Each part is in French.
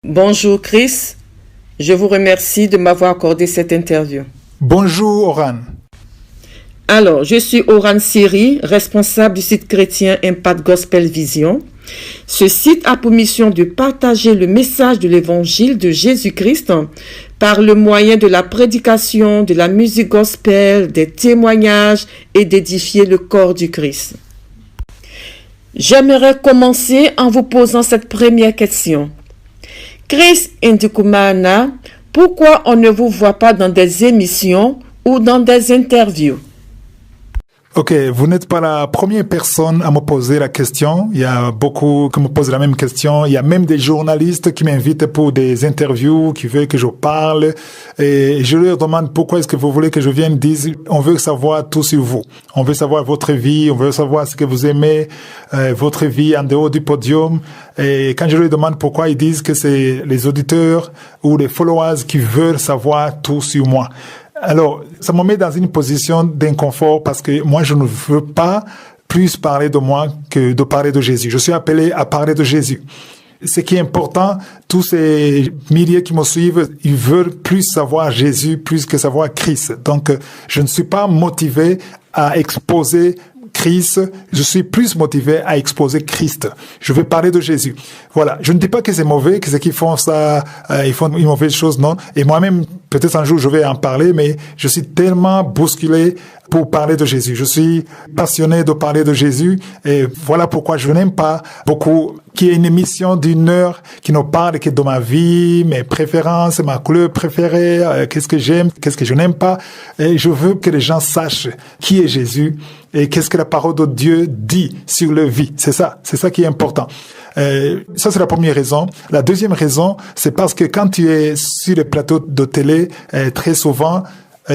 Bonjour Chris, je vous remercie de m'avoir accordé cette interview. Bonjour Oran. Alors, je suis Oran Siri, responsable du site chrétien Impact Gospel Vision. Ce site a pour mission de partager le message de l'évangile de Jésus-Christ par le moyen de la prédication, de la musique gospel, des témoignages et d'édifier le corps du Christ. J'aimerais commencer en vous posant cette première question. Chris Ndikumana, pourquoi on ne vous voit pas dans des émissions ou dans des interviews? Ok, vous n'êtes pas la première personne à me poser la question. Il y a beaucoup qui me posent la même question. Il y a même des journalistes qui m'invitent pour des interviews, qui veulent que je parle. Et je leur demande pourquoi est-ce que vous voulez que je vienne. Ils disent, on veut savoir tout sur vous. On veut savoir votre vie. On veut savoir ce que vous aimez, votre vie en dehors du podium. Et quand je leur demande pourquoi, ils disent que c'est les auditeurs ou les followers qui veulent savoir tout sur moi. Alors, ça me met dans une position d'inconfort parce que moi, je ne veux pas plus parler de moi que de parler de Jésus. Je suis appelé à parler de Jésus. Ce qui est important, tous ces milliers qui me suivent, ils veulent plus savoir Jésus, plus que savoir Christ. Donc, je ne suis pas motivé à exposer Christ, je suis plus motivé à exposer Christ. Je veux parler de Jésus. Voilà. Je ne dis pas que c'est mauvais, que ceux qui font ça, ils font une mauvaise chose, non. Et moi-même, peut-être un jour, je vais en parler, mais je suis tellement bousculé pour parler de Jésus. Je suis passionné de parler de Jésus et voilà pourquoi je n'aime pas beaucoup qu'il y ait une émission d'une heure qui ne parle que de ma vie, mes préférences, ma couleur préférée, qu'est-ce que j'aime, qu'est-ce que je n'aime pas. Et je veux que les gens sachent qui est Jésus et qu'est-ce que la parole de Dieu dit sur leur vie. C'est ça qui est important. Ça, c'est la première raison. La deuxième raison, c'est parce que quand tu es sur les plateaux de télé, très souvent,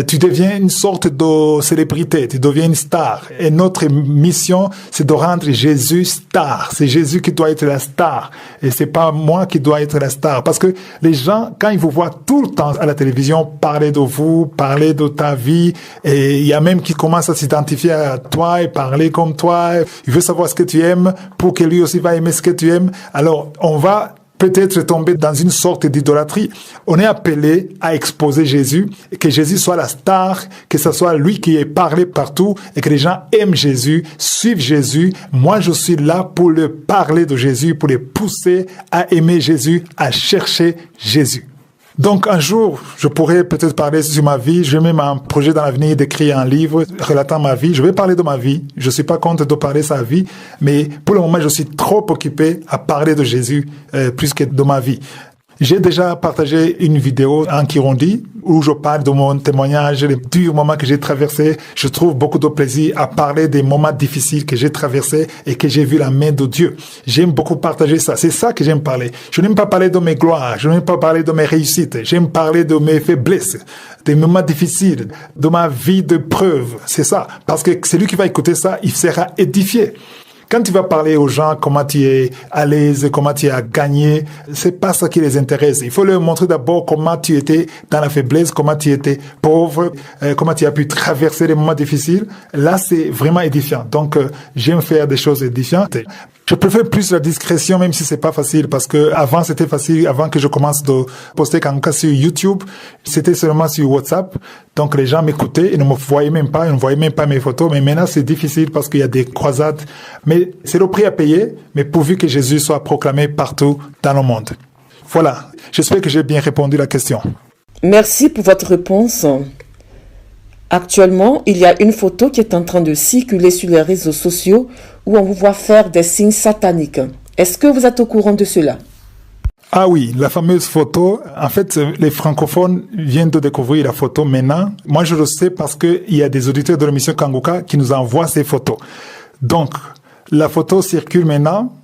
tu deviens une sorte de célébrité, tu deviens une star. Et notre mission, c'est de rendre Jésus star. C'est Jésus qui doit être la star. Et c'est pas moi qui dois être la star. Parce que les gens, quand ils vous voient tout le temps à la télévision parler de vous, parler de ta vie, et il y a même qui commence à s'identifier à toi et parler comme toi, il veut savoir ce que tu aimes pour que lui aussi va aimer ce que tu aimes. Alors, on va peut-être tomber dans une sorte d'idolâtrie. On est appelé à exposer Jésus, et que Jésus soit la star, que ce soit lui qui est parlé partout, et que les gens aiment Jésus, suivent Jésus. Moi, je suis là pour leur parler de Jésus, pour les pousser à aimer Jésus, à chercher Jésus. Donc, un jour, je pourrais peut-être parler sur ma vie. J'ai même un projet dans l'avenir d'écrire un livre relatant ma vie. Je vais parler de ma vie. Je suis pas contre de parler de sa vie, mais pour le moment, je suis trop occupé à parler de Jésus plus que de ma vie. J'ai déjà partagé une vidéo en Kirundi où je parle de mon témoignage, les durs moments que j'ai traversés. Je trouve beaucoup de plaisir à parler des moments difficiles que j'ai traversés et que j'ai vu la main de Dieu. J'aime beaucoup partager ça. C'est ça que j'aime parler. Je n'aime pas parler de mes gloires. Je n'aime pas parler de mes réussites. J'aime parler de mes faiblesses, des moments difficiles, de ma vie de preuve. C'est ça. Parce que celui qui va écouter ça, il sera édifié. Quand tu vas parler aux gens comment tu es à l'aise, comment tu as gagné, c'est pas ça qui les intéresse. Il faut leur montrer d'abord comment tu étais dans la faiblesse, comment tu étais pauvre, comment tu as pu traverser les moments difficiles. Là, c'est vraiment édifiant. Donc, j'aime faire des choses édifiantes. Je préfère plus la discrétion, même si c'est pas facile, parce que avant c'était facile, avant que je commence de poster Kanguka sur YouTube, c'était seulement sur WhatsApp. Donc les gens m'écoutaient, ils ne me voyaient même pas, ils ne voyaient même pas mes photos. Mais maintenant c'est difficile parce qu'il y a des croisades. Mais c'est le prix à payer, mais pourvu que Jésus soit proclamé partout dans le monde. Voilà. J'espère que j'ai bien répondu à la question. Merci pour votre réponse. Actuellement, il y a une photo qui est en train de circuler sur les réseaux sociaux où on vous voit faire des signes sataniques. Est-ce que vous êtes au courant de cela? Ah oui, la fameuse photo. En fait, les francophones viennent de découvrir la photo maintenant. Moi, je le sais parce qu'il y a des auditeurs de l'émission Kanguka qui nous envoient ces photos. Donc, la photo circule maintenant.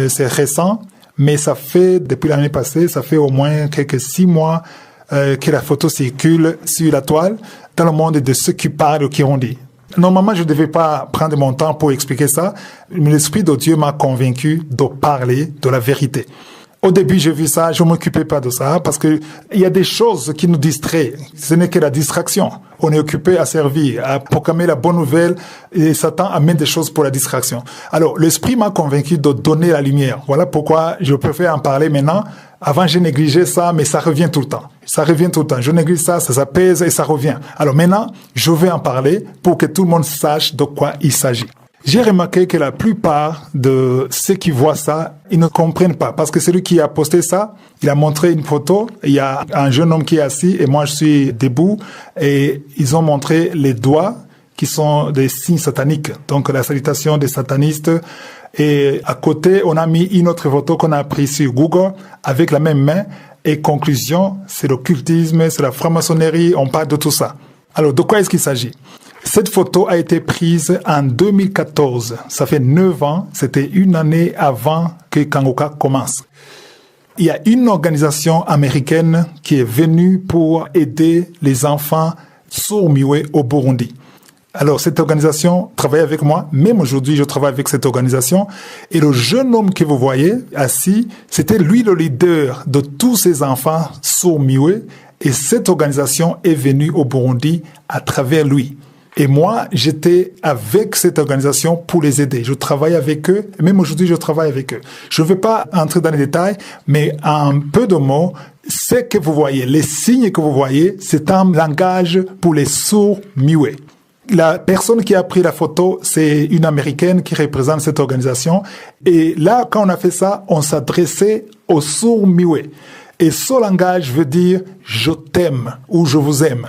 C'est récent, mais ça fait, depuis l'année passée, ça fait au moins quelques 6 mois que la photo circule sur la toile dans le monde de ceux qui parlent au Kirundi. Normalement, je ne devais pas prendre mon temps pour expliquer ça, mais l'Esprit de Dieu m'a convaincu de parler de la vérité. Au début, j'ai vu ça, je ne m'occupais pas de ça, parce que il y a des choses qui nous distraient. Ce n'est que la distraction. On est occupé à servir, à proclamer la bonne nouvelle, et Satan amène des choses pour la distraction. Alors, l'Esprit m'a convaincu de donner la lumière. Voilà pourquoi je préfère en parler maintenant, Avant, j'ai négligé ça, mais ça revient tout le temps. Ça revient tout le temps. Je néglige ça, ça pèse et ça revient. Alors maintenant, je vais en parler pour que tout le monde sache de quoi il s'agit. J'ai remarqué que la plupart de ceux qui voient ça, ils ne comprennent pas. Parce que celui qui a posté ça, il a montré une photo. Il y a un jeune homme qui est assis et moi je suis debout. Et ils ont montré les doigts qui sont des signes sataniques. Donc la salutation des satanistes. Et à côté, on a mis une autre photo qu'on a prise sur Google avec la même main. Et conclusion, c'est l'occultisme, c'est la franc-maçonnerie, on parle de tout ça. Alors, de quoi est-ce qu'il s'agit? Cette photo a été prise en 2014. Ça fait 9 ans. C'était une année avant que Kangoka commence. Il y a une organisation américaine qui est venue pour aider les enfants sourds-muets au Burundi. Alors, cette organisation travaille avec moi. Même aujourd'hui, je travaille avec cette organisation. Et le jeune homme que vous voyez assis, c'était lui le leader de tous ces enfants sourds-muets. Et cette organisation est venue au Burundi à travers lui. Et moi, j'étais avec cette organisation pour les aider. Je travaille avec eux. Même aujourd'hui, je travaille avec eux. Je ne vais pas entrer dans les détails, mais en peu de mots, ce que vous voyez, les signes que vous voyez, c'est un langage pour les sourds-muets. La personne qui a pris la photo, c'est une Américaine qui représente cette organisation. Et là, quand on a fait ça, on s'adressait aux sourds-muets. Et ce langage veut dire « je t'aime » ou « je vous aime ».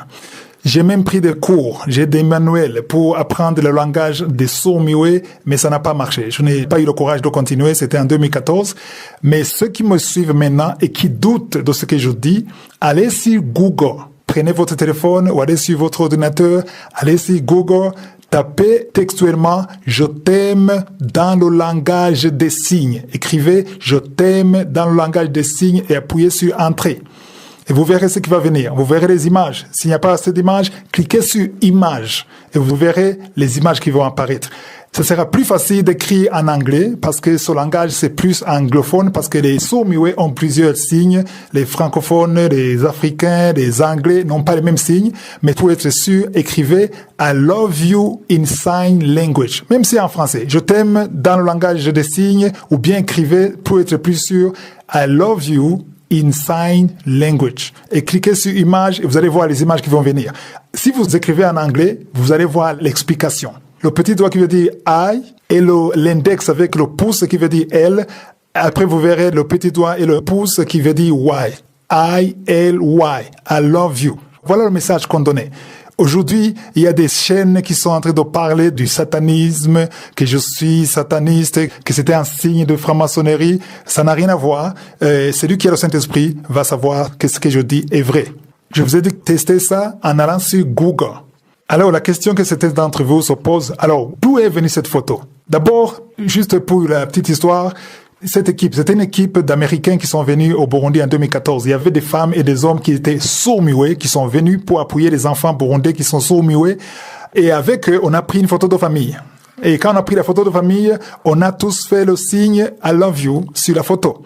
J'ai même pris des cours, j'ai des manuels pour apprendre le langage des sourds-muets, mais ça n'a pas marché. Je n'ai pas eu le courage de continuer, c'était en 2014. Mais ceux qui me suivent maintenant et qui doutent de ce que je dis, allez sur Google. Prenez votre téléphone ou allez sur votre ordinateur, allez sur Google, tapez textuellement « je t'aime » dans le langage des signes. Écrivez « je t'aime » dans le langage des signes et appuyez sur « Entrée ». Et vous verrez ce qui va venir. Vous verrez les images. S'il n'y a pas assez d'images, cliquez sur « Images » et vous verrez les images qui vont apparaître. Ce sera plus facile d'écrire en anglais parce que ce langage, c'est plus anglophone parce que les sourds-muets ont plusieurs signes. Les francophones, les africains, les anglais n'ont pas les mêmes signes. Mais pour être sûr, écrivez « I love you in sign language ». Même si en français. Je t'aime dans le langage des signes ou bien écrivez pour être plus sûr « I love you in sign language ». Et cliquez sur image et vous allez voir les images qui vont venir. Si vous écrivez en anglais, vous allez voir l'explication. Le petit doigt qui veut dire I et l'index avec le pouce qui veut dire L. Après, vous verrez le petit doigt et le pouce qui veut dire Y. I-L-Y. I love you. Voilà le message qu'on donnait. Aujourd'hui, il y a des chaînes qui sont en train de parler du satanisme, que je suis sataniste, que c'était un signe de franc-maçonnerie. Ça n'a rien à voir. Celui qui a le Saint-Esprit va savoir que ce que je dis est vrai. Je vous ai dit de tester ça en allant sur Google. Alors, la question que certains d'entre vous se posent, alors, d'où est venue cette photo? D'abord, juste pour la petite histoire, cette équipe, c'était une équipe d'Américains qui sont venus au Burundi en 2014. Il y avait des femmes et des hommes qui étaient sourds-muets, qui sont venus pour appuyer les enfants burundais qui sont sourds-muets. Et avec eux, on a pris une photo de famille. Et quand on a pris la photo de famille, on a tous fait le signe « I love you » sur la photo.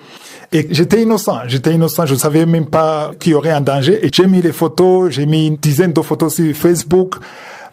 Et j'étais innocent, je ne savais même pas qu'il y aurait un danger. Et j'ai mis les photos, j'ai mis une dizaine de photos sur Facebook.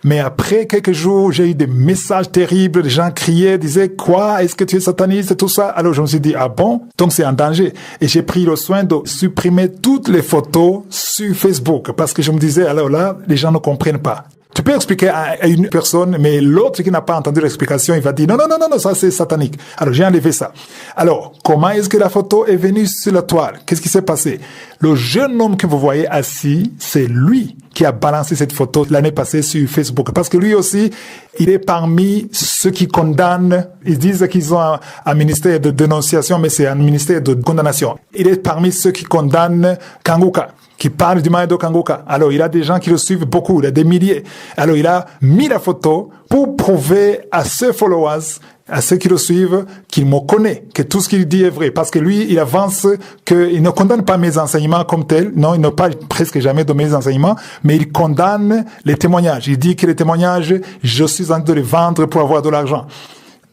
Mais après quelques jours, j'ai eu des messages terribles, les gens criaient, disaient « Quoi? Est-ce que tu es sataniste ?» et tout ça. Alors je me suis dit « Ah bon? Donc c'est un danger. » Et j'ai pris le soin de supprimer toutes les photos sur Facebook parce que je me disais « Alors là, les gens ne comprennent pas. » Tu peux expliquer à une personne, mais l'autre qui n'a pas entendu l'explication, il va dire non, ça c'est satanique. Alors j'ai enlevé ça. Alors, comment est-ce que la photo est venue sur la toile? Qu'est-ce qui s'est passé? Le jeune homme que vous voyez assis, c'est lui qui a balancé cette photo l'année passée sur Facebook. Parce que lui aussi, il est parmi ceux qui condamnent. Ils disent qu'ils ont un ministère de dénonciation, mais c'est un ministère de condamnation. Il est parmi ceux qui condamnent Kangoka, qui parle du mal de Kangoka. Alors, il a des gens qui le suivent beaucoup, il a des milliers. Alors, il a mis la photo pour prouver à ses followers, à ceux qui le suivent, qu'il me connaît, que tout ce qu'il dit est vrai. Parce que lui, il avance qu'il ne condamne pas mes enseignements comme tels. Non, il ne parle presque jamais de mes enseignements, mais il condamne les témoignages. Il dit que les témoignages, je suis en train de les vendre pour avoir de l'argent.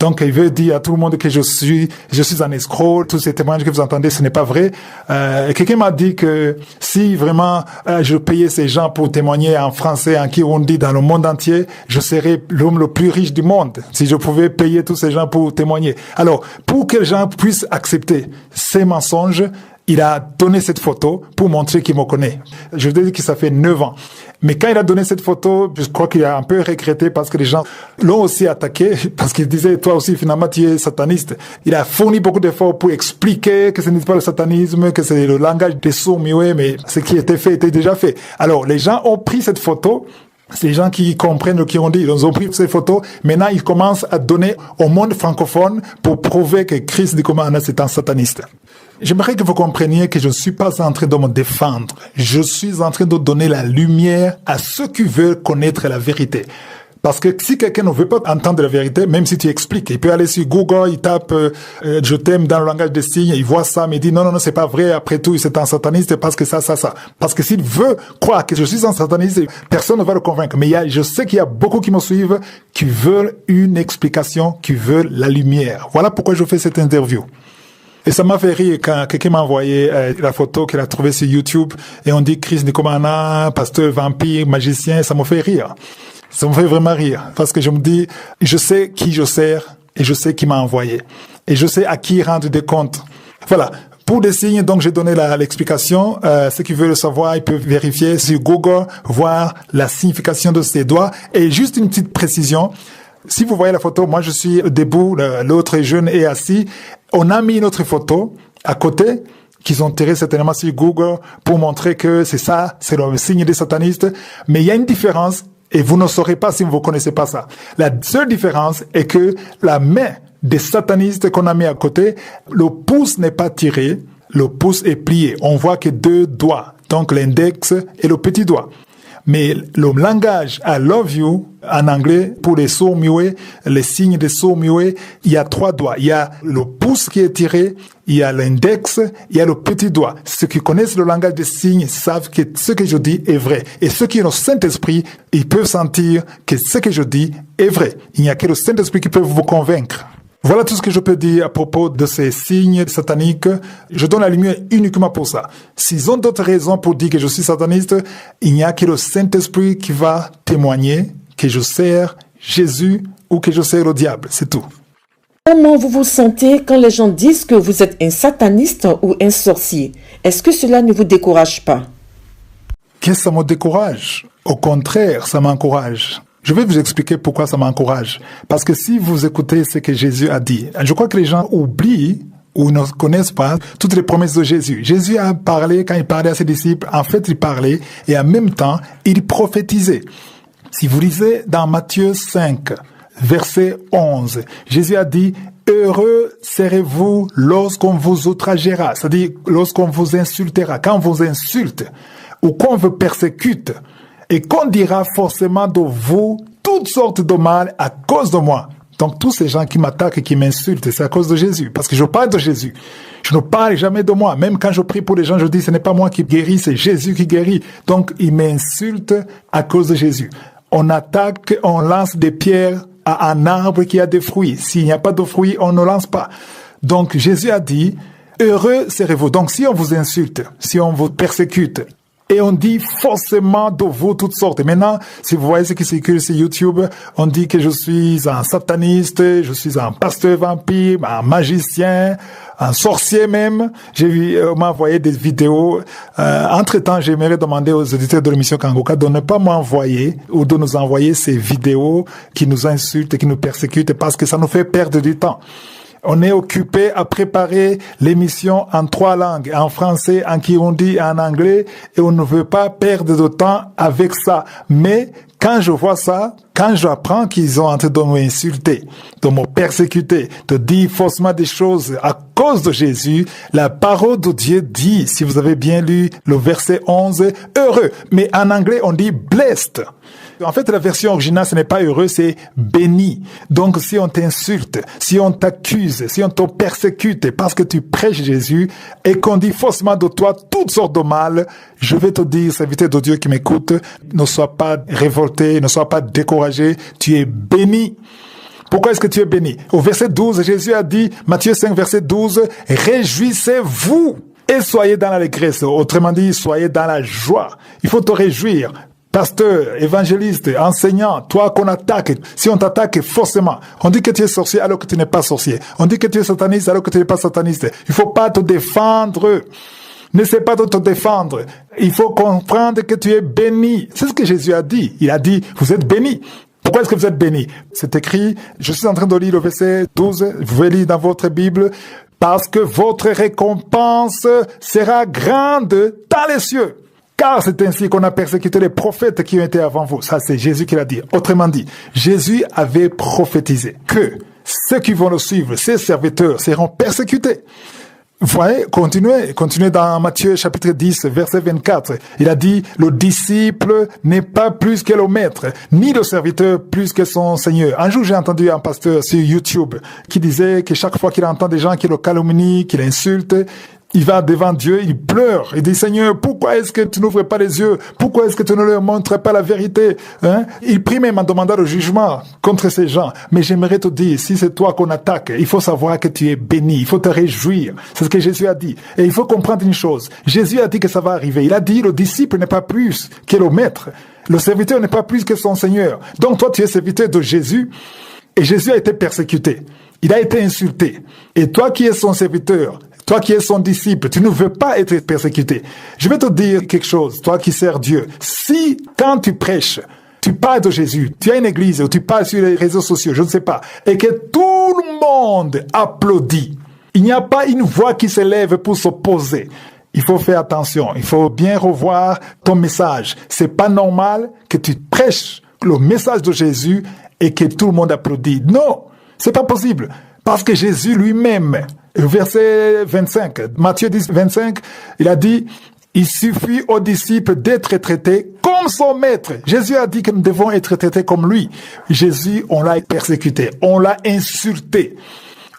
Donc, il veut dire à tout le monde que je suis un escroc. Tous ces témoignages que vous entendez, ce n'est pas vrai. Quelqu'un m'a dit que si vraiment je payais ces gens pour témoigner en français, en Kirundi, dans le monde entier, je serais l'homme le plus riche du monde. Si je pouvais payer tous ces gens pour témoigner. Alors, pour que les gens puissent accepter ces mensonges, il a donné cette photo pour montrer qu'il me connaît. Je veux dire que ça fait 9 ans. Mais quand il a donné cette photo, je crois qu'il a un peu regretté parce que les gens l'ont aussi attaqué parce qu'il disait, toi aussi, finalement, tu es sataniste. Il a fourni beaucoup d'efforts pour expliquer que ce n'est pas le satanisme, que c'est le langage des sourds-muets, mais ce qui était fait était déjà fait. Alors, les gens ont pris cette photo. C'est les gens qui comprennent ce qu'ils ont dit. Ils ont pris ces photos. Maintenant, ils commencent à donner au monde francophone pour prouver que Chris Ndikumana, c'est un sataniste. J'aimerais que vous compreniez que je ne suis pas en train de me défendre. Je suis en train de donner la lumière à ceux qui veulent connaître la vérité. Parce que si quelqu'un ne veut pas entendre la vérité, même si tu expliques, il peut aller sur Google, il tape je t'aime dans le langage des signes, il voit ça, mais il dit non, c'est pas vrai, après tout, c'est un sataniste parce que ça. Parce que s'il veut croire que je suis un sataniste, personne ne va le convaincre. Mais je sais qu'il y a beaucoup qui me suivent, qui veulent une explication, qui veulent la lumière. Voilà pourquoi je fais cette interview. Et ça m'a fait rire quand quelqu'un m'a envoyé la photo qu'il a trouvée sur YouTube et on dit Chris Ndikumana, pasteur, vampire, magicien, ça me fait rire. Ça me fait vraiment rire parce que je me dis, je sais qui je sers et je sais qui m'a envoyé et je sais à qui rendre des comptes. Voilà. Pour des signes, donc j'ai donné l'explication. Ceux qui veulent le savoir, ils peuvent vérifier sur Google, voir la signification de ces doigts. Et juste une petite précision. Si vous voyez la photo, moi je suis debout, l'autre jeune est assis. On a mis une autre photo à côté qu'ils ont tiré certainement sur Google pour montrer que c'est ça, c'est le signe des satanistes. Mais il y a une différence et vous ne saurez pas si vous ne connaissez pas ça. La seule différence est que la main des satanistes qu'on a mis à côté, le pouce n'est pas tiré, le pouce est plié. On voit que 2 doigts, donc l'index et le petit doigt. Mais le langage I love you en anglais pour les sourds-muets, les signes des sourds-muets, il y a 3 doigts. Il y a le pouce qui est tiré, il y a l'index, il y a le petit doigt. Ceux qui connaissent le langage des signes savent que ce que je dis est vrai. Et ceux qui ont le Saint-Esprit, ils peuvent sentir que ce que je dis est vrai. Il n'y a que le Saint-Esprit qui peut vous convaincre. Voilà tout ce que je peux dire à propos de ces signes sataniques. Je donne la lumière uniquement pour ça. S'ils ont d'autres raisons pour dire que je suis sataniste, il n'y a que le Saint-Esprit qui va témoigner que je sers Jésus ou que je sers le diable. C'est tout. Comment vous vous sentez quand les gens disent que vous êtes un sataniste ou un sorcier? Est-ce que cela ne vous décourage pas? Qu'est-ce que ça me décourage? Au contraire, ça m'encourage. Je vais vous expliquer pourquoi ça m'encourage. Parce que si vous écoutez ce que Jésus a dit, je crois que les gens oublient ou ne connaissent pas toutes les promesses de Jésus. Jésus a parlé, quand il parlait à ses disciples, en fait, il parlait et en même temps, il prophétisait. Si vous lisez dans Matthieu 5, verset 11, Jésus a dit « Heureux serez-vous lorsqu'on vous outragera », c'est-à-dire lorsqu'on vous insultera, quand on vous insulte ou qu'on vous persécute, et qu'on dira forcément de vous toutes sortes de mal à cause de moi. Donc tous ces gens qui m'attaquent et qui m'insultent, c'est à cause de Jésus. Parce que je parle de Jésus. Je ne parle jamais de moi. Même quand je prie pour les gens, je dis ce n'est pas moi qui guéris, c'est Jésus qui guérit. Donc ils m'insultent à cause de Jésus. On attaque, on lance des pierres à un arbre qui a des fruits. S'il n'y a pas de fruits, on ne lance pas. Donc Jésus a dit, heureux serez-vous. Donc si on vous insulte, si on vous persécute, et on dit forcément de vous toutes sortes. Et maintenant, si vous voyez ce qui circule sur YouTube, on dit que je suis un sataniste, je suis un pasteur vampire, un magicien, un sorcier même. J'ai vu, on m'a envoyé des vidéos. Entre-temps, j'aimerais demander aux éditeurs de l'émission Kangoka de ne pas m'envoyer ou de nous envoyer ces vidéos qui nous insultent et qui nous persécutent parce que ça nous fait perdre du temps. On est occupé à préparer l'émission en 3 langues, en français, en kirundi et en anglais, et on ne veut pas perdre de temps avec ça. Mais quand je vois ça, quand j'apprends qu'ils sont en train de m'insulter, de me persécuter, de dire faussement des choses à cause de Jésus, la parole de Dieu dit, si vous avez bien lu le verset 11, heureux. Mais en anglais, on dit blessed. En fait, la version originale, ce n'est pas heureux, c'est béni. Donc, si on t'insulte, si on t'accuse, si on te persécute parce que tu prêches Jésus et qu'on dit faussement de toi toutes sortes de mal, je vais te dire, serviteur de Dieu qui m'écoute, ne sois pas révolté, ne sois pas découragé, tu es béni. Pourquoi est-ce que tu es béni? Au verset 12, Jésus a dit, Matthieu 5, verset 12, « Réjouissez-vous et soyez dans l'allégresse. » Autrement dit, soyez dans la joie. Il faut te réjouir. pasteur, évangéliste, enseignant, toi qu'on attaque, si on t'attaque forcément, on dit que tu es sorcier alors que tu n'es pas sorcier. On dit que tu es sataniste alors que tu n'es pas sataniste. Il faut pas te défendre. N'essaie pas de te défendre. Il faut comprendre que tu es béni. C'est ce que Jésus a dit. Il a dit, vous êtes bénis. Pourquoi est-ce que vous êtes bénis? C'est écrit, je suis en train de lire le verset 12, vous pouvez lire dans votre Bible, parce que votre récompense sera grande dans les cieux. Car c'est ainsi qu'on a persécuté les prophètes qui ont été avant vous. Ça, c'est Jésus qui l'a dit. Autrement dit, Jésus avait prophétisé que ceux qui vont le suivre, ses serviteurs, seront persécutés. Vous voyez, continuez dans Matthieu chapitre 10, verset 24. Il a dit, le disciple n'est pas plus que le maître, ni le serviteur plus que son Seigneur. Un jour, j'ai entendu un pasteur sur YouTube qui disait que chaque fois qu'il entend des gens qui le calomnient, qui l'insultent, il va devant Dieu, il pleure. Il dit, Seigneur, pourquoi est-ce que tu n'ouvres pas les yeux? Pourquoi est-ce que tu ne leur montres pas la vérité? Il prie même en demandant le jugement contre ces gens. Mais j'aimerais te dire, si c'est toi qu'on attaque, il faut savoir que tu es béni. Il faut te réjouir. C'est ce que Jésus a dit. Et il faut comprendre une chose. Jésus a dit que ça va arriver. Il a dit, le disciple n'est pas plus que le maître. Le serviteur n'est pas plus que son Seigneur. Donc toi, tu es serviteur de Jésus. Et Jésus a été persécuté. Il a été insulté. Et toi qui es son serviteur, toi qui es son disciple, tu ne veux pas être persécuté. Je vais te dire quelque chose, toi qui sers Dieu. Si, quand tu prêches, tu parles de Jésus, tu as une église ou tu parles sur les réseaux sociaux, je ne sais pas, et que tout le monde applaudit, il n'y a pas une voix qui s'élève pour s'opposer. Il faut faire attention, il faut bien revoir ton message. C'est pas normal que tu prêches le message de Jésus et que tout le monde applaudit. Non, c'est pas possible. Parce que Jésus lui-même, verset 25, Matthieu 10, 25, il a dit, il suffit aux disciples d'être traités comme son maître. Jésus a dit que nous devons être traités comme lui. Jésus, on l'a persécuté, on l'a insulté,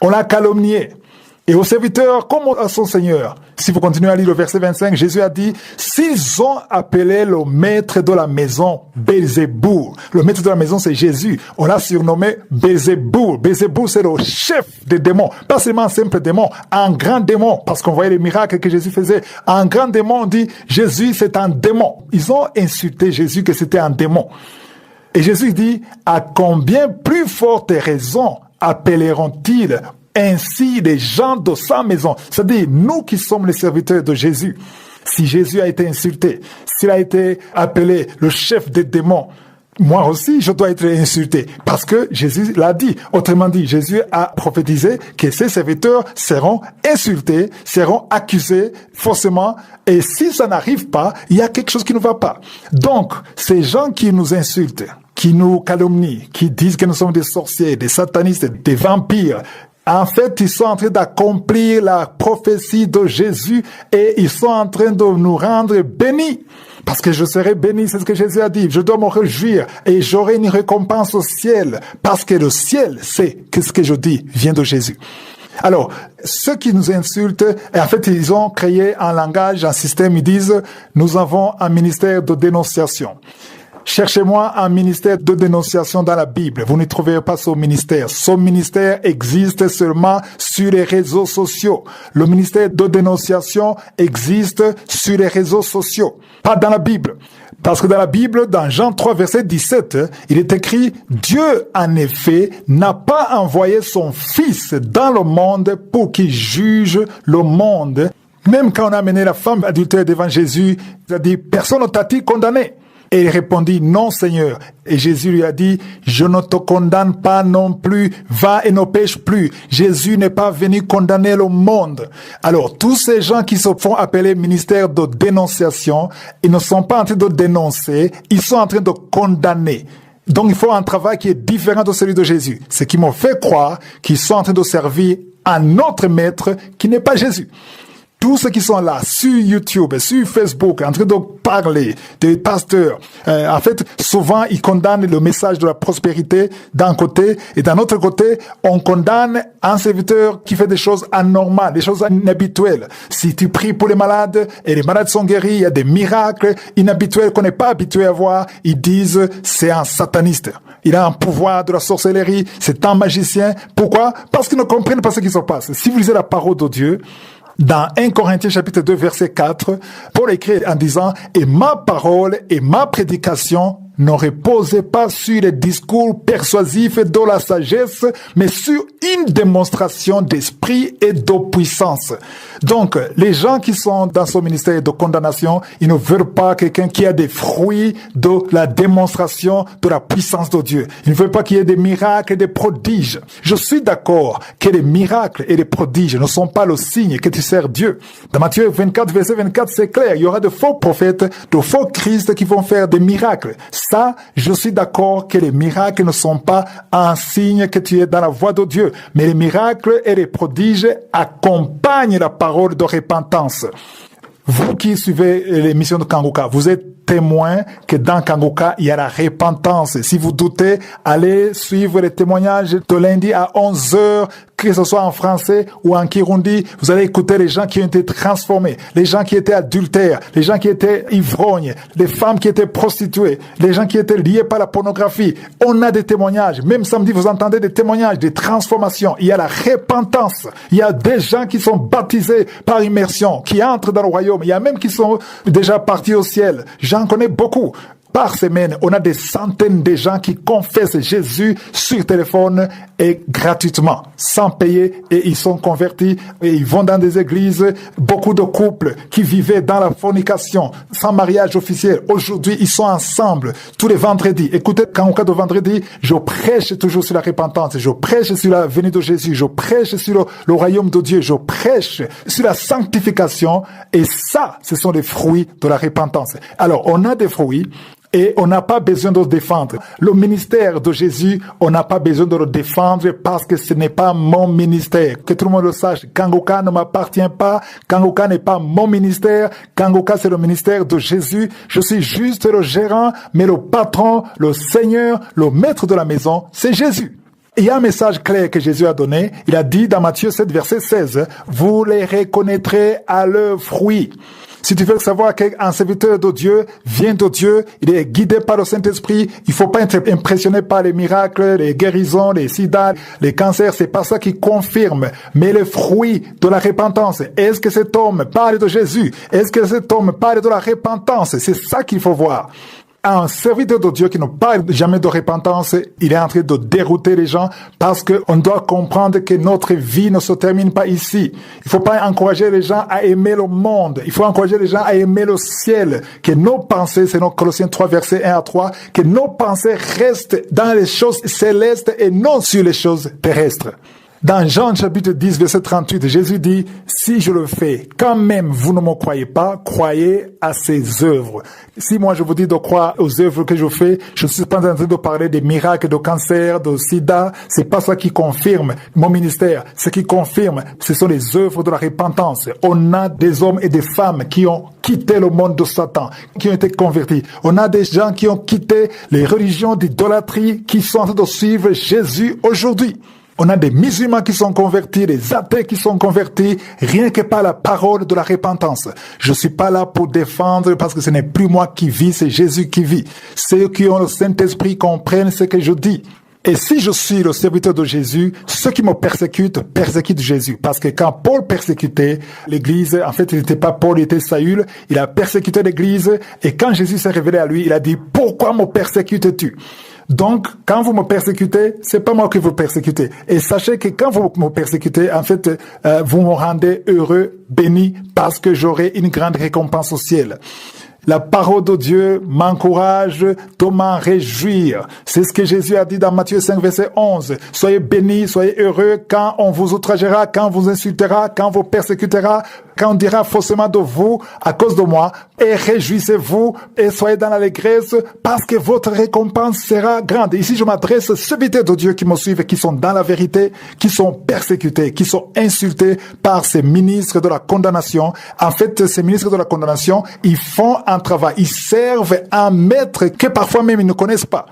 on l'a calomnié. Et aux serviteurs, comme à son Seigneur. Si vous continuez à lire le verset 25, Jésus a dit, s'ils ont appelé le maître de la maison Belzéboul. Le maître de la maison, c'est Jésus. On l'a surnommé Belzéboul. Belzéboul, c'est le chef des démons. Pas seulement un simple démon, un grand démon. Parce qu'on voyait les miracles que Jésus faisait. Un grand démon, on dit, Jésus, c'est un démon. Ils ont insulté Jésus que c'était un démon. Et Jésus dit, à combien plus forte raison appelleront-ils ainsi les gens de sa maison, c'est-à-dire nous qui sommes les serviteurs de Jésus. Si Jésus a été insulté, s'il a été appelé le chef des démons, moi aussi je dois être insulté parce que Jésus l'a dit. Autrement dit, Jésus a prophétisé que ses serviteurs seront insultés, seront accusés forcément, et si ça n'arrive pas, il y a quelque chose qui ne va pas. Donc, ces gens qui nous insultent, qui nous calomnient, qui disent que nous sommes des sorciers, des satanistes, des vampires, en fait, ils sont en train d'accomplir la prophétie de Jésus et ils sont en train de nous rendre bénis. Parce que je serai béni, c'est ce que Jésus a dit. Je dois me réjouir et j'aurai une récompense au ciel. Parce que le ciel sait que ce que je dis vient de Jésus. Alors, ceux qui nous insultent, en fait, ils ont créé un langage, un système, ils disent, nous avons un ministère de dénonciation. Cherchez-moi un ministère de dénonciation dans la Bible. Vous ne trouverez pas ce ministère. Ce ministère existe seulement sur les réseaux sociaux. Le ministère de dénonciation existe sur les réseaux sociaux, pas dans la Bible. Parce que dans la Bible, dans Jean 3, verset 17, il est écrit, Dieu, en effet, n'a pas envoyé son Fils dans le monde pour qu'il juge le monde. Même quand on a amené la femme adultère devant Jésus, il a dit, personne ne t'a-t-il condamné? Et il répondit, non Seigneur. Et Jésus lui a dit, je ne te condamne pas non plus, va et ne pêche plus. Jésus n'est pas venu condamner le monde. Alors, tous ces gens qui se font appeler ministère de dénonciation, ils ne sont pas en train de dénoncer, ils sont en train de condamner. Donc, il faut un travail qui est différent de celui de Jésus. Ce qui me fait croire qu'ils sont en train de servir un autre maître qui n'est pas Jésus. Tous ceux qui sont là, sur YouTube, sur Facebook, en train de parler des pasteurs, en fait, souvent, ils condamnent le message de la prospérité d'un côté, et d'un autre côté, on condamne un serviteur qui fait des choses anormales, des choses inhabituelles. Si tu pries pour les malades, et les malades sont guéris, il y a des miracles inhabituels qu'on n'est pas habitué à voir, ils disent, c'est un sataniste. Il a un pouvoir de la sorcellerie, c'est un magicien. Pourquoi? Parce qu'ils ne comprennent pas ce qui se passe. Si vous lisez la parole de Dieu, Dans 1 Corinthiens chapitre 2 verset 4, Paul écrit en disant « Et ma parole et ma prédication ne reposaient pas sur les discours persuasifs de la sagesse, mais sur une démonstration d'esprit et de puissance. » Donc, les gens qui sont dans ce ministère de condamnation, ils ne veulent pas quelqu'un qui a des fruits de la démonstration de la puissance de Dieu. Ils ne veulent pas qu'il y ait des miracles et des prodiges. Je suis d'accord que les miracles et les prodiges ne sont pas le signe que tu sers Dieu. Dans Matthieu 24, verset 24, c'est clair. Il y aura de faux prophètes, de faux Christ qui vont faire des miracles. Ça, je suis d'accord que les miracles ne sont pas un signe que tu es dans la voie de Dieu. Mais les miracles et les prodiges accompagnent la parole de repentance. Vous qui suivez l'émission de Kanguka, vous êtes témoin que dans Kanguka, il y a la repentance. Si vous doutez, allez suivre les témoignages de lundi à 11h, que ce soit en français ou en Kirundi. Vous allez écouter les gens qui ont été transformés, les gens qui étaient adultères, les gens qui étaient ivrognes, les femmes qui étaient prostituées, les gens qui étaient liés par la pornographie. On a des témoignages. Même samedi, vous entendez des témoignages, des transformations. Il y a la repentance. Il y a des gens qui sont baptisés par immersion, qui entrent dans le royaume. Il y a même qui sont déjà partis au ciel. J'en connais beaucoup. Par semaine, on a des centaines de gens qui confessent Jésus sur téléphone et gratuitement, sans payer, et ils sont convertis et ils vont dans des églises. Beaucoup de couples qui vivaient dans la fornication, sans mariage officiel, aujourd'hui, ils sont ensemble tous les vendredis. Écoutez, quand au cas de vendredi, je prêche toujours sur la repentance, je prêche sur la venue de Jésus, je prêche sur le royaume de Dieu, je prêche sur la sanctification, et ça, ce sont les fruits de la repentance. Alors, on a des fruits, et on n'a pas besoin de le défendre. Le ministère de Jésus, on n'a pas besoin de le défendre parce que ce n'est pas mon ministère. Que tout le monde le sache, Kanguka ne m'appartient pas. Kanguka n'est pas mon ministère. Kanguka, c'est le ministère de Jésus. Je suis juste le gérant, mais le patron, le Seigneur, le maître de la maison, c'est Jésus. Il y a un message clair que Jésus a donné. Il a dit dans Matthieu 7, verset 16, « Vous les reconnaîtrez à leurs fruits. » Si tu veux savoir qu'un serviteur de Dieu vient de Dieu, il est guidé par le Saint-Esprit, il faut pas être impressionné par les miracles, les guérisons, les sida, les cancers, c'est pas ça qui confirme. Mais les fruits de la repentance, est-ce que cet homme parle de Jésus? Est-ce que cet homme parle de la repentance? C'est ça qu'il faut voir. Un serviteur de Dieu qui ne parle jamais de repentance, il est en train de dérouter les gens parce qu'on doit comprendre que notre vie ne se termine pas ici. Il faut pas encourager les gens à aimer le monde. Il faut encourager les gens à aimer le ciel. Que nos pensées, c'est dans Colossiens 3, versets 1 à 3, que nos pensées restent dans les choses célestes et non sur les choses terrestres. Dans Jean chapitre 10, verset 38, Jésus dit, « Si je le fais, quand même vous ne me croyez pas, croyez à ses œuvres. » Si moi je vous dis de croire aux œuvres que je fais, je ne suis pas en train de parler des miracles, de cancer, de sida. C'est pas ça qui confirme mon ministère. Ce qui confirme, ce sont les œuvres de la repentance. On a des hommes et des femmes qui ont quitté le monde de Satan, qui ont été convertis. On a des gens qui ont quitté les religions d'idolâtrie, qui sont en train de suivre Jésus aujourd'hui. On a des musulmans qui sont convertis, des athées qui sont convertis, rien que par la parole de la repentance. Je suis pas là pour défendre parce que ce n'est plus moi qui vis, c'est Jésus qui vit. Ceux qui ont le Saint-Esprit comprennent ce que je dis. Et si je suis le serviteur de Jésus, ceux qui me persécutent Jésus. Parce que quand Paul persécutait l'église, en fait, il n'était pas Paul, il était Saül, il a persécuté l'église, et quand Jésus s'est révélé à lui, il a dit, « Pourquoi me persécutes-tu » Donc, quand vous me persécutez, c'est pas moi qui vous persécutez. Et sachez que quand vous me persécutez, en fait, vous me rendez heureux, béni, parce que j'aurai une grande récompense au ciel. La parole de Dieu m'encourage de m'en réjouir. C'est ce que Jésus a dit dans Matthieu 5, verset 11. Soyez bénis, soyez heureux quand on vous outragera, quand on vous insultera, quand on vous persécutera, quand on dira faussement de vous à cause de moi. Et réjouissez-vous et soyez dans l'allégresse parce que votre récompense sera grande. Ici, je m'adresse aux serviteurs de Dieu qui me suivent, qui sont dans la vérité, qui sont persécutés, qui sont insultés par ces ministres de la condamnation. En fait, ces ministres de la condamnation, ils font un travail. Ils servent un maître que parfois même ils ne connaissent pas.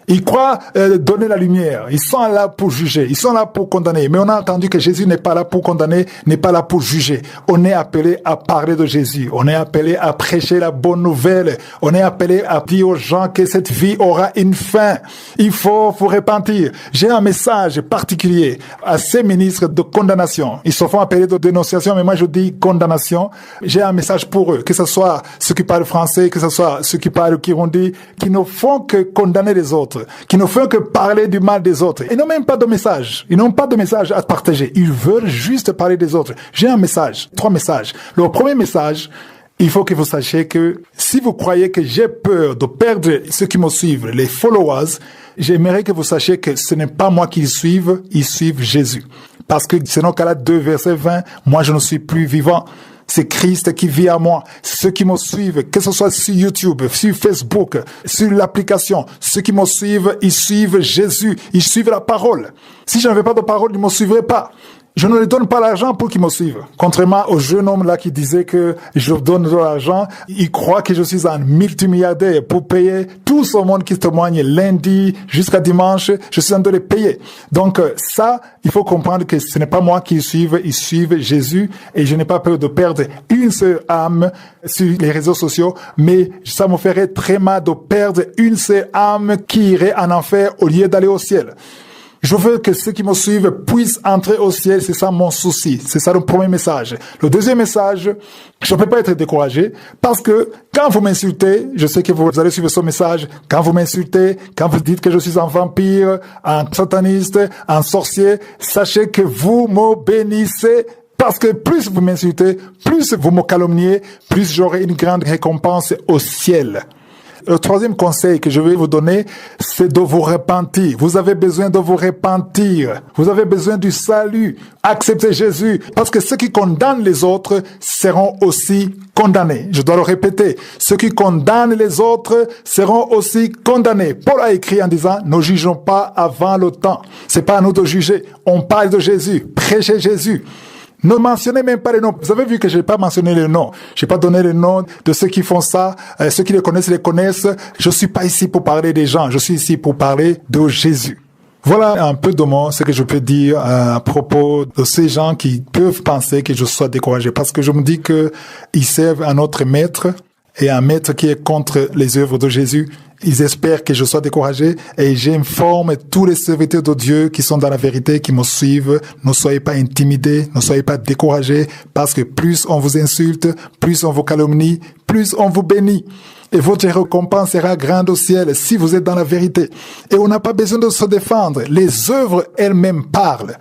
Ils croient donner la lumière. Ils sont là pour juger. Ils sont là pour condamner. Mais on a entendu que Jésus n'est pas là pour condamner, n'est pas là pour juger. On est appelé à parler de Jésus. On est appelé à prêcher la bonne nouvelle. On est appelé à dire aux gens que cette vie aura une fin. Il faut vous repentir. J'ai un message particulier à ces ministres de condamnation. Ils se font appeler de dénonciation, mais moi je dis condamnation. J'ai un message pour eux, que ce soit ceux qui parlent français, que ce soit ceux qui parlent kirundi, qui ne font que condamner les autres, qui ne font que parler du mal des autres. Ils n'ont même pas de message. Ils n'ont pas de message à partager. Ils veulent juste parler des autres. J'ai un message, 3 messages. Le premier message, il faut que vous sachiez que si vous croyez que j'ai peur de perdre ceux qui me suivent, les followers, j'aimerais que vous sachiez que ce n'est pas moi qu'ils suivent, ils suivent Jésus. Parce que selon Galates 2, verset 20, moi je ne suis plus vivant. C'est Christ qui vit à moi. Ceux qui me suivent, que ce soit sur YouTube, sur Facebook, sur l'application, ceux qui me suivent, ils suivent Jésus, ils suivent la parole. Si je n'avais pas de parole, ils ne me suivraient pas. Je ne leur donne pas l'argent pour qu'ils me suivent. Contrairement au jeune homme là qui disait que je donne de l'argent, il croit que je suis un multimilliardaire pour payer tout ce monde qui témoigne lundi jusqu'à dimanche. Je suis en train de les payer. Donc ça, il faut comprendre que ce n'est pas moi qui ils suivent Jésus et je n'ai pas peur de perdre une seule âme sur les réseaux sociaux, mais ça me ferait très mal de perdre une seule âme qui irait en enfer au lieu d'aller au ciel. Je veux que ceux qui me suivent puissent entrer au ciel, c'est ça mon souci. C'est ça le premier message. Le deuxième message, je ne peux pas être découragé parce que quand vous m'insultez, je sais que vous allez suivre ce message, quand vous m'insultez, quand vous dites que je suis un vampire, un sataniste, un sorcier, sachez que vous me bénissez. Parce que plus vous m'insultez, plus vous me calomniez, plus j'aurai une grande récompense au ciel. Le troisième conseil que je vais vous donner, c'est de vous repentir. Vous avez besoin de vous repentir. Vous avez besoin du salut. Acceptez Jésus. Parce que ceux qui condamnent les autres seront aussi condamnés. Je dois le répéter. Ceux qui condamnent les autres seront aussi condamnés. Paul a écrit en disant, ne jugeons pas avant le temps. C'est pas à nous de juger. On parle de Jésus. Prêchez Jésus. Ne mentionnez même pas les noms. Vous avez vu que je n'ai pas mentionné les noms. Je n'ai pas donné les noms de ceux qui font ça. Ceux qui les connaissent. Je suis pas ici pour parler des gens. Je suis ici pour parler de Jésus. Voilà un peu de moi, ce que je peux dire à propos de ces gens qui peuvent penser que je sois découragé. Parce que je me dis que ils servent un autre maître et un maître qui est contre les œuvres de Jésus. Ils espèrent que je sois découragé et j'informe tous les serviteurs de Dieu qui sont dans la vérité, qui me suivent. Ne soyez pas intimidés, ne soyez pas découragés parce que plus on vous insulte, plus on vous calomnie, plus on vous bénit. Et votre récompense sera grande au ciel si vous êtes dans la vérité. Et on n'a pas besoin de se défendre. Les œuvres elles-mêmes parlent.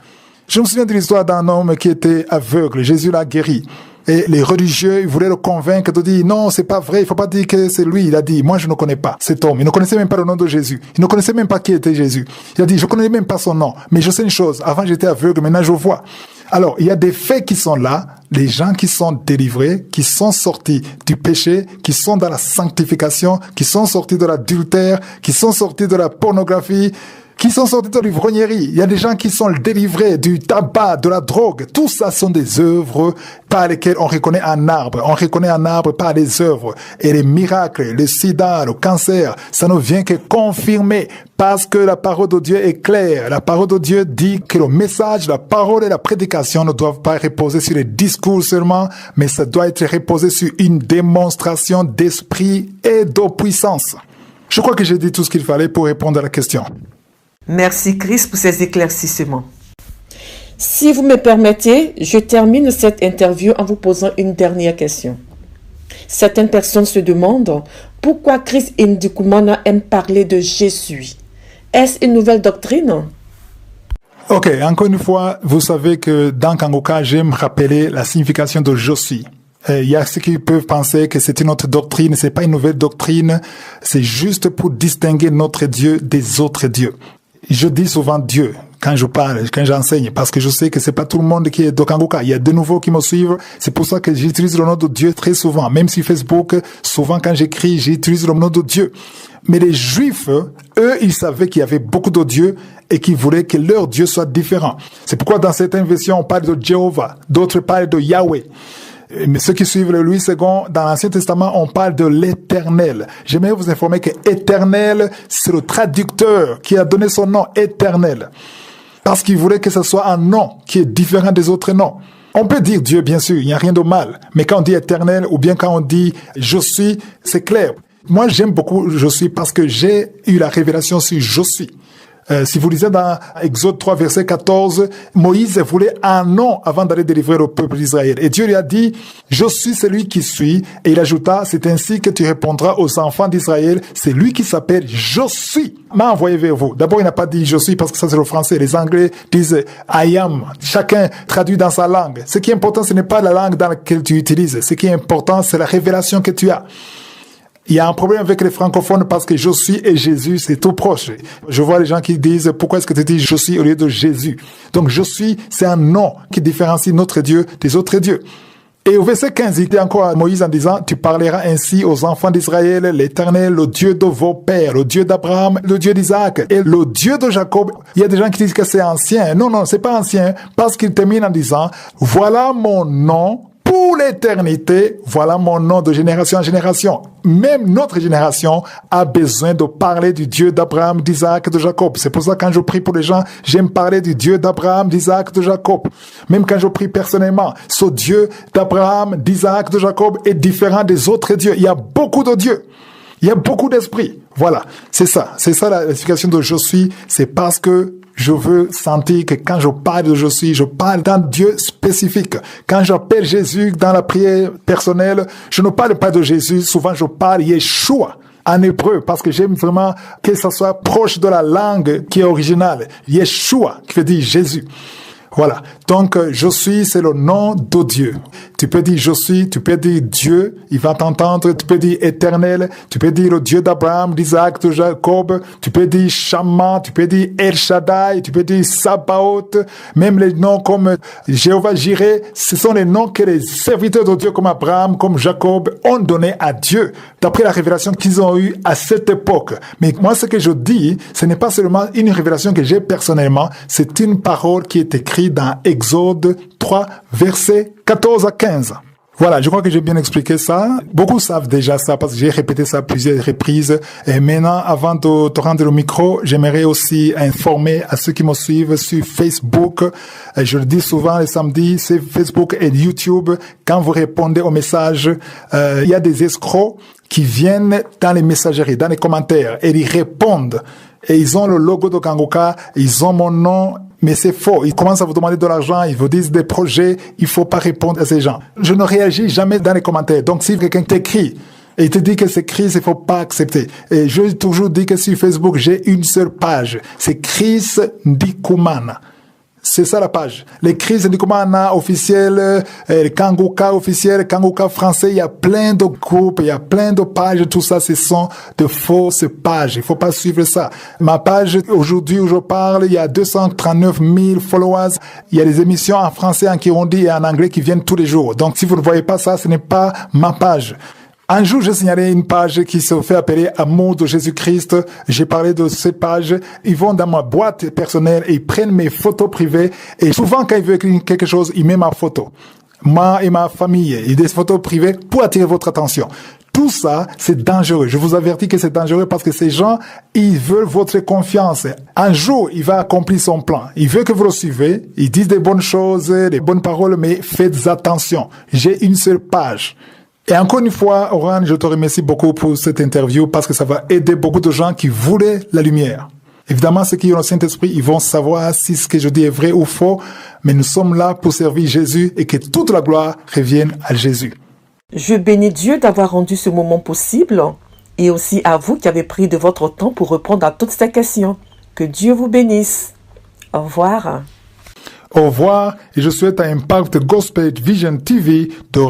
Je me souviens de l'histoire d'un homme qui était aveugle. Jésus l'a guéri. Et les religieux, ils voulaient le convaincre de dire, non, c'est pas vrai, il faut pas dire que c'est lui. Il a dit, moi je ne connais pas cet homme. Il ne connaissait même pas le nom de Jésus. Il ne connaissait même pas qui était Jésus. Il a dit, je ne connais même pas son nom. Mais je sais une chose, avant j'étais aveugle, maintenant je vois. Alors, il y a des faits qui sont là, les gens qui sont délivrés, qui sont sortis du péché, qui sont dans la sanctification, qui sont sortis de l'adultère, qui sont sortis de la pornographie, qui sont sortis de l'ivrognerie. Il y a des gens qui sont délivrés du tabac, de la drogue. Tout ça sont des œuvres par lesquelles on reconnaît un arbre. On reconnaît un arbre par les œuvres. Et les miracles, le sida, le cancer, ça ne vient que confirmer parce que la parole de Dieu est claire. La parole de Dieu dit que le message, la parole et la prédication ne doivent pas reposer sur les discours seulement, mais ça doit être reposé sur une démonstration d'esprit et de puissance. Je crois que j'ai dit tout ce qu'il fallait pour répondre à la question. Merci Chris pour ces éclaircissements. Si vous me permettez, je termine cette interview en vous posant une dernière question. Certaines personnes se demandent pourquoi Chris Ndikumana aime parler de Jésus. Est-ce une nouvelle doctrine? Ok, encore une fois, vous savez que dans Kangoka, j'aime rappeler la signification de je suis. Il y a ceux qui peuvent penser que c'est une autre doctrine, c'est pas une nouvelle doctrine, c'est juste pour distinguer notre Dieu des autres dieux. Je dis souvent Dieu quand je parle, quand j'enseigne, parce que je sais que c'est pas tout le monde qui est de Kangoka. Il y a de nouveaux qui me suivent. C'est pour ça que j'utilise le nom de Dieu très souvent. Même sur Facebook, souvent quand j'écris, j'utilise le nom de Dieu. Mais les Juifs, eux, ils savaient qu'il y avait beaucoup de dieux et qu'ils voulaient que leur Dieu soit différent. C'est pourquoi dans certaines versions, on parle de Jéhovah, d'autres parlent de Yahweh. Mais ceux qui suivent le Louis II, dans l'Ancien Testament, on parle de l'Éternel. J'aimerais vous informer que Éternel, c'est le traducteur qui a donné son nom, Éternel. Parce qu'il voulait que ce soit un nom qui est différent des autres noms. On peut dire Dieu, bien sûr, il n'y a rien de mal. Mais quand on dit Éternel ou bien quand on dit je suis, c'est clair. Moi, j'aime beaucoup je suis parce que j'ai eu la révélation sur je suis. Si vous lisez dans Exode 3, verset 14, Moïse voulait un nom avant d'aller délivrer le peuple d'Israël. Et Dieu lui a dit, je suis celui qui suis. Et il ajouta, c'est ainsi que tu répondras aux enfants d'Israël. C'est lui qui s'appelle je suis. M'a envoyé vers vous. D'abord, il n'a pas dit je suis parce que ça c'est le français. Les Anglais disent I am. Chacun traduit dans sa langue. Ce qui est important, ce n'est pas la langue dans laquelle tu utilises. Ce qui est important, c'est la révélation que tu as. Il y a un problème avec les francophones parce que je suis et Jésus, c'est tout proche. Je vois les gens qui disent, pourquoi est-ce que tu dis je suis au lieu de Jésus? Donc je suis, c'est un nom qui différencie notre Dieu des autres dieux. Et au verset 15, il dit encore à Moïse en disant, tu parleras ainsi aux enfants d'Israël, l'Éternel, le Dieu de vos pères, le Dieu d'Abraham, le Dieu d'Isaac et le Dieu de Jacob. Il y a des gens qui disent que c'est ancien. Non, c'est pas ancien parce qu'il termine en disant, voilà mon nom pour l'éternité, voilà mon nom de génération en génération. Même notre génération a besoin de parler du Dieu d'Abraham, d'Isaac, de Jacob. C'est pour ça que quand je prie pour les gens, j'aime parler du Dieu d'Abraham, d'Isaac, de Jacob. Même quand je prie personnellement, ce Dieu d'Abraham, d'Isaac, de Jacob est différent des autres dieux. Il y a beaucoup de dieux. Il y a beaucoup d'esprits. Voilà, c'est ça. C'est ça l'explication de je suis. C'est parce que je veux sentir que quand je parle de je suis, je parle d'un Dieu spécifique. Quand j'appelle Jésus dans la prière personnelle, je ne parle pas de Jésus. Souvent, je parle Yeshua en hébreu parce que j'aime vraiment que ça soit proche de la langue qui est originale. Yeshua, qui veut dire Jésus. Voilà. Donc, je suis, c'est le nom de Dieu. Tu peux dire je suis, tu peux dire Dieu, il va t'entendre. Tu peux dire éternel, tu peux dire le Dieu d'Abraham, d'Isaac, de Jacob. Tu peux dire Shammah, tu peux dire El Shaddai, tu peux dire Sabaoth. Même les noms comme Jéhovah Jireh, ce sont les noms que les serviteurs de Dieu comme Abraham, comme Jacob ont donné à Dieu, d'après la révélation qu'ils ont eue à cette époque. Mais moi, ce que je dis, ce n'est pas seulement une révélation que j'ai personnellement, c'est une parole qui est écrite dans Exode 3, versets 14 à 15. Voilà, je crois que j'ai bien expliqué ça. Beaucoup savent déjà ça parce que j'ai répété ça à plusieurs reprises. Et maintenant, avant de te rendre le micro, j'aimerais aussi informer à ceux qui me suivent sur Facebook. Je le dis souvent les samedis, c'est Facebook et YouTube. Quand vous répondez aux messages, il y a des escrocs qui viennent dans les messageries, dans les commentaires, et ils répondent. Et ils ont le logo de Kangoka, ils ont mon nom, mais c'est faux. Ils commencent à vous demander de l'argent, ils vous disent des projets, il faut pas répondre à ces gens. Je ne réagis jamais dans les commentaires. Donc si quelqu'un t'écrit et il te dit que c'est Chris, il faut pas accepter. Et je toujours dis que sur Facebook, j'ai une seule page. C'est Chris Ndikumana. C'est ça la page. Les Chris Ndikumana officiels, Kangoka officiel, Kangoka français, il y a plein de groupes, il y a plein de pages, tout ça, ce sont de fausses pages. Il faut pas suivre ça. Ma page, aujourd'hui où je parle, il y a 239 000 followers. Il y a des émissions en français, en kirundi et en anglais qui viennent tous les jours. Donc si vous ne voyez pas ça, ce n'est pas ma page. Un jour, j'ai signalé une page qui se fait appeler Amour de Jésus-Christ. J'ai parlé de cette page. Ils vont dans ma boîte personnelle et ils prennent mes photos privées. Et souvent, quand ils veulent écrire quelque chose, ils mettent ma photo. Moi et ma famille. Et des photos privées pour attirer votre attention. Tout ça, c'est dangereux. Je vous avertis que c'est dangereux parce que ces gens, ils veulent votre confiance. Un jour, il va accomplir son plan. Il veut que vous le suivez. Ils disent des bonnes choses, des bonnes paroles, mais faites attention. J'ai une seule page. Et encore une fois, Oran, je te remercie beaucoup pour cette interview parce que ça va aider beaucoup de gens qui voulaient la lumière. Évidemment, ceux qui ont le Saint-Esprit, ils vont savoir si ce que je dis est vrai ou faux, mais nous sommes là pour servir Jésus et que toute la gloire revienne à Jésus. Je bénis Dieu d'avoir rendu ce moment possible et aussi à vous qui avez pris de votre temps pour répondre à toutes ces questions. Que Dieu vous bénisse. Au revoir. Au revoir et je souhaite à Impact Gospel Vision TV de